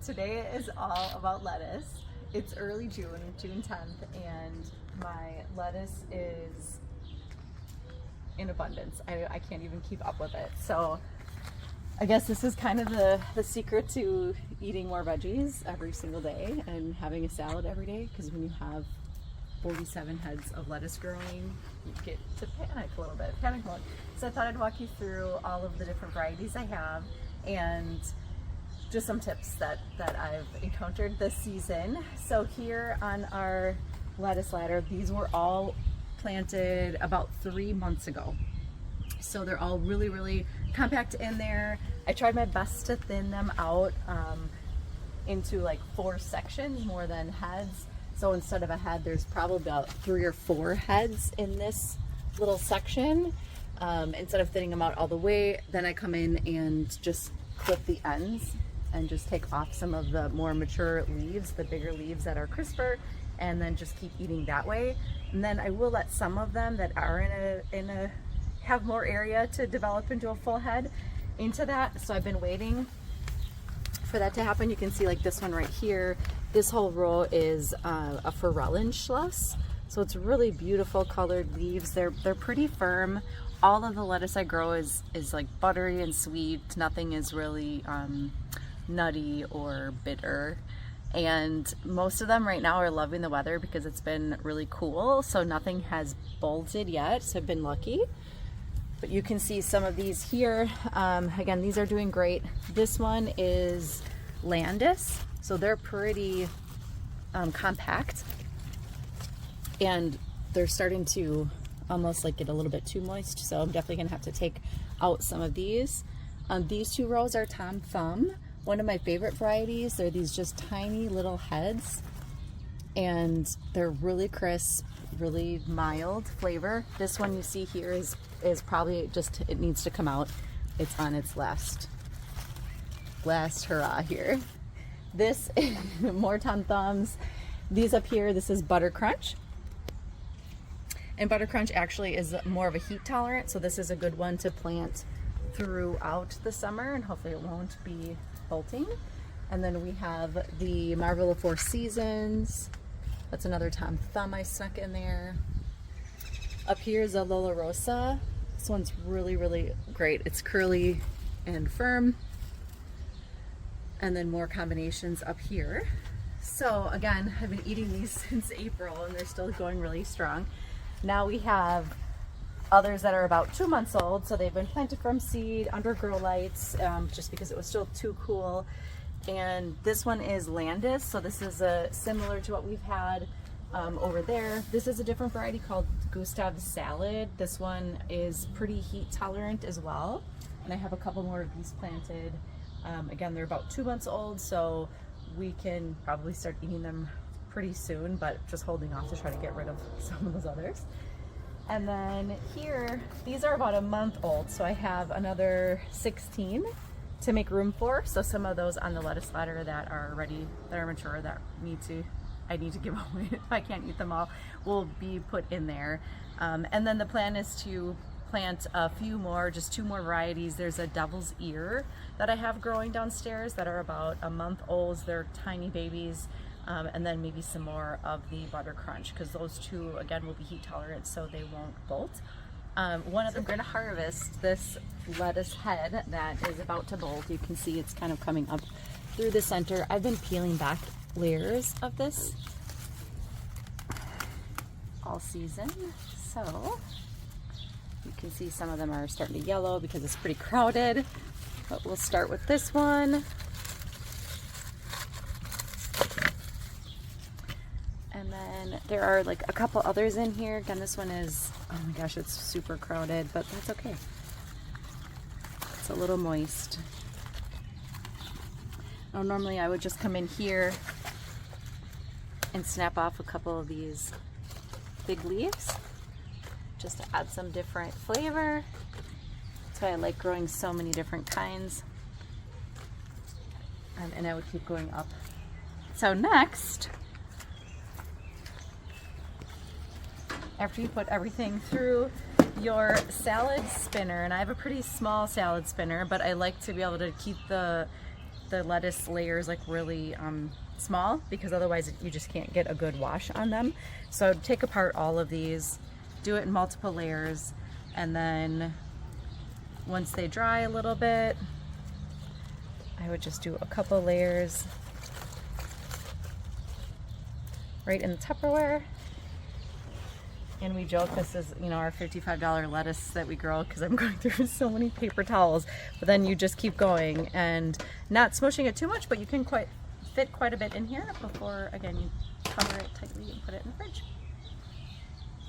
Today is all about lettuce. It's early June, June 10th, and my lettuce is in abundance. I can't even keep up with it. So I guess this is kind of the secret to eating more veggies every single day and having a salad every day, because when you have 47 heads of lettuce growing, you get to panic a little bit, panic mode. So I thought I'd walk you through all of the different varieties I have and just some tips that I've encountered this season. So here on our lettuce ladder, these were all planted about 3 months ago. So they're all really, really compact in there. I tried my best to thin them out into like 4 sections more than heads. So instead of a head, there's probably about 3 or 4 heads in this little section. Instead of thinning them out all the way, then I come in and just clip the ends and just take off some of the more mature leaves, the bigger leaves that are crisper, and then just keep eating that way. And then I will let some of them that are in a have more area to develop into a full head into that. So I've been waiting for that to happen. You can see like this one right here. This whole row is a Schluss. So it's really beautiful colored leaves. They're pretty firm. All of the lettuce I grow is like buttery and sweet. Nothing is really nutty or bitter. And most of them right now are loving the weather because it's been really cool. So nothing has bolted yet. So I've been lucky. But you can see some of these here. Again, these are doing great. This one is Landis. So they're pretty compact. And they're starting to almost like get a little bit too moist. So I'm definitely gonna have to take out some of these. These 2 rows are Tom Thumb. One of my favorite varieties. They're these just tiny little heads. And they're really crisp, really mild flavor. This one you see here is probably just, it needs to come out. It's on its last hurrah here. This is more Tom Thumbs. These up here, this is Butter Crunch. And Butter Crunch actually is more of a heat tolerant, so this is a good one to plant throughout the summer, and hopefully it won't be bolting. And then we have the Marvel of 4 Seasons. That's another Tom Thumb I snuck in there. Up here is a Lola Rosa. This one's really, really great. It's curly and firm. And then more combinations up here. So again, I've been eating these since April and they're still going really strong. Now we have others that are about 2 months old. So they've been planted from seed under grow lights just because it was still too cool. And this one is Landis. So this is similar to what we've had over there. This is a different variety called Gustav's Salad. This one is pretty heat tolerant as well. And I have a couple more of these planted. Again, they're about 2 months old, so we can probably start eating them pretty soon, but just holding off to try to get rid of some of those others. And then here, these are about a month old, so I have another 16 to make room for. So some of those on the lettuce ladder that are ready, that are mature, that I need to give away if I can't eat them all, will be put in there. And then the plan is to plant a few more, just 2 more varieties. There's a Devil's Ear that I have growing downstairs that are about a month old. They're tiny babies. And then maybe some more of the Butter Crunch, because those 2 again will be heat tolerant, so they won't bolt. One of them, I'm going to harvest this lettuce head that is about to bolt. You can see it's kind of coming up through the center. I've been peeling back layers of this all season, so you can see some of them are starting to yellow because it's pretty crowded. But we'll start with this one. And then there are like a couple others in here. Again, this one is, oh my gosh, it's super crowded, but that's okay. It's a little moist. Now, normally I would just come in here and snap off a couple of these big leaves just to add some different flavor. That's why I like growing so many different kinds. And I would keep going up. So next, after you put everything through your salad spinner, and I have a pretty small salad spinner, but I like to be able to keep the the lettuce layers like really small, because otherwise you just can't get a good wash on them. So take apart all of these, do it in multiple layers, and then once they dry a little bit, I would just do a couple layers right in the Tupperware. And we joke this is, you know, our $55 lettuce that we grow, because I'm going through so many paper towels. But then you just keep going and not smushing it too much, but you can fit quite a bit in here before, again, you cover it tightly and put it in the fridge.